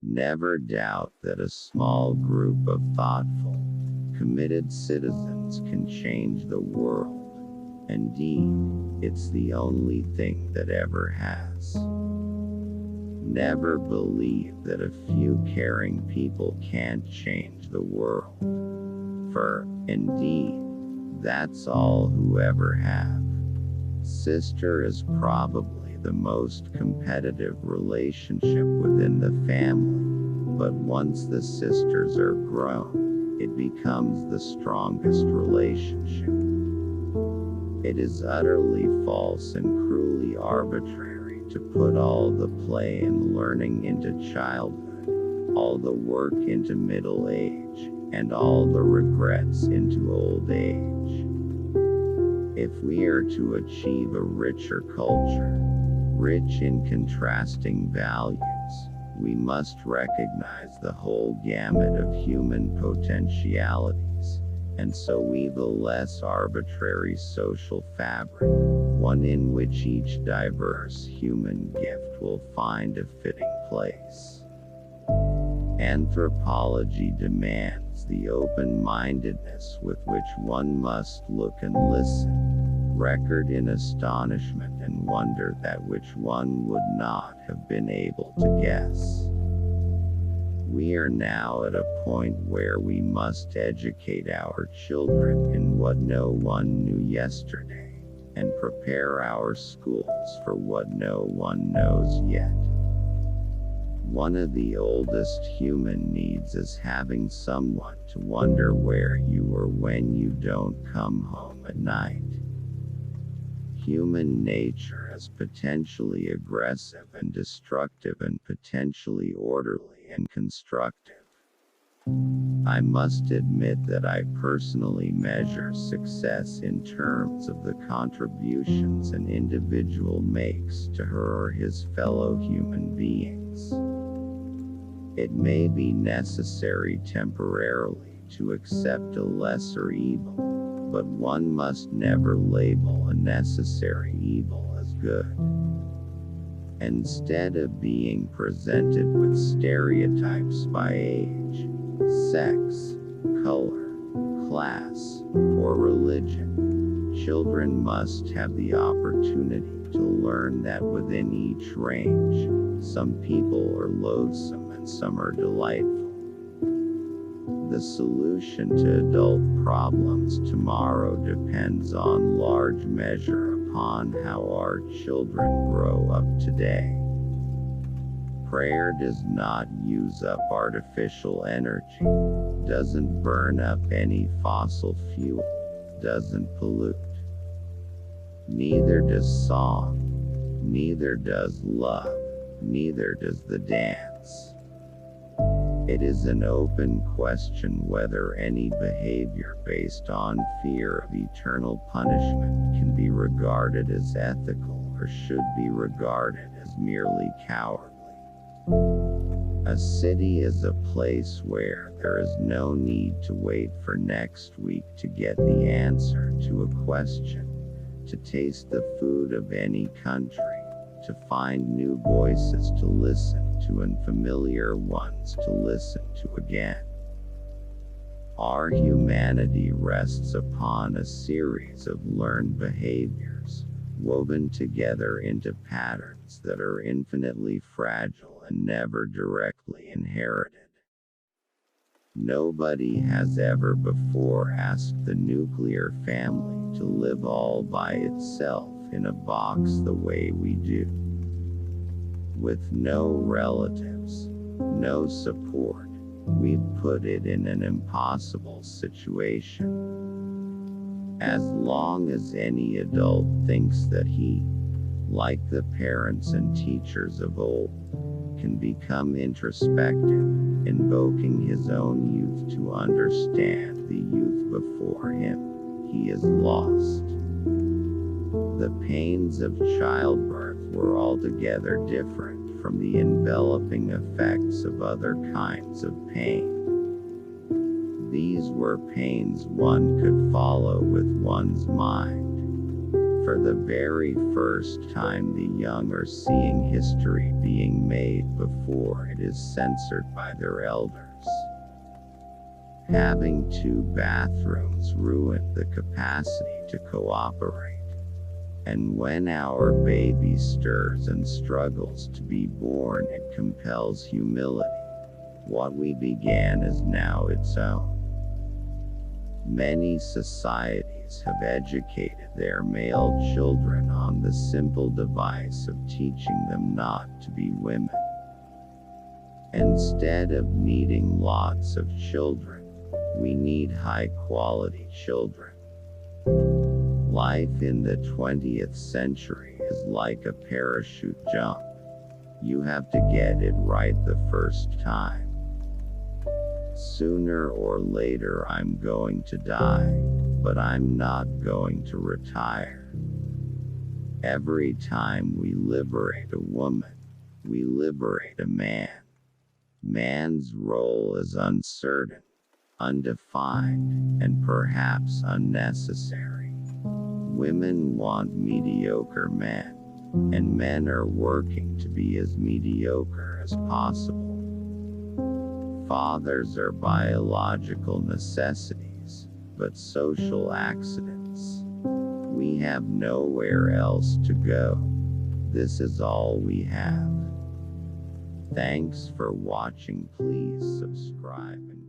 Never doubt that a small group of thoughtful, committed citizens can change the world. Indeed, it's the only thing that ever has. Never believe that a few caring people can't change the world. For, indeed, that's all who ever have. Sister is probably the most competitive relationship within the family, but once the sisters are grown, it becomes the strongest relationship. It is utterly false and cruelly arbitrary to put all the play and learning into childhood, all the work into middle age, and all the regrets into old age. If we are to achieve a richer culture, rich in contrasting values, we must recognize the whole gamut of human potentialities, and so weave a less arbitrary social fabric, one in which each diverse human gift will find a fitting place. Anthropology demands the open-mindedness with which one must look and listen, record in astonishment and wonder that which one would not have been able to guess. We are now at a point where we must educate our children in what no one knew yesterday, and prepare our schools for what no one knows yet. One of the oldest human needs is having someone to wonder where you were when you don't come home at night. Human nature is potentially aggressive and destructive and potentially orderly and constructive. I must admit that I personally measure success in terms of the contributions an individual makes to her or his fellow human beings. It may be necessary temporarily to accept a lesser evil, but one must never label a necessary evil as good. Instead of being presented with stereotypes by age, sex, color, class, or religion, children must have the opportunity to learn that within each range, some people are loathsome and some are delightful. The solution to adult problems tomorrow depends on large measure upon how our children grow up today. Prayer does not use up artificial energy, doesn't burn up any fossil fuel, doesn't pollute. Neither does song, neither does love, neither does the dance. It is an open question whether any behavior based on fear of eternal punishment can be regarded as ethical or should be regarded as merely cowardly. A city is a place where there is no need to wait for next week to get the answer to a question, to taste the food of any country, to find new voices to listen to and familiar ones to listen to again. Our humanity rests upon a series of learned behaviors, woven together into patterns that are infinitely fragile and never directly inherited. Nobody has ever before asked the nuclear family to live all by itself in a box the way we do. With no relatives, no support, we've put it in an impossible situation. As long as any adult thinks that he, like the parents and teachers of old, can become introspective, invoking his own youth to understand the youth before him, he is lost. The pains of childbirth were altogether different from the enveloping effects of other kinds of pain. These were pains one could follow with one's mind. For the very first time, the young are seeing history being made before it is censored by their elders. Having 2 bathrooms ruined the capacity to cooperate. And when our baby stirs and struggles to be born, it compels humility. What we began is now its own. Many societies have educated their male children on the simple device of teaching them not to be women. Instead of needing lots of children, we need high-quality children. Life in the 20th century is like a parachute jump. You have to get it right the first time. Sooner or later I'm going to die, but I'm not going to retire. Every time we liberate a woman, we liberate a man. Man's role is uncertain, undefined, and perhaps unnecessary. Women want mediocre men, and men are working to be as mediocre as possible. Fathers are biological necessities, but social accidents. We have nowhere else to go. This is all we have. Thanks for watching. Please subscribe and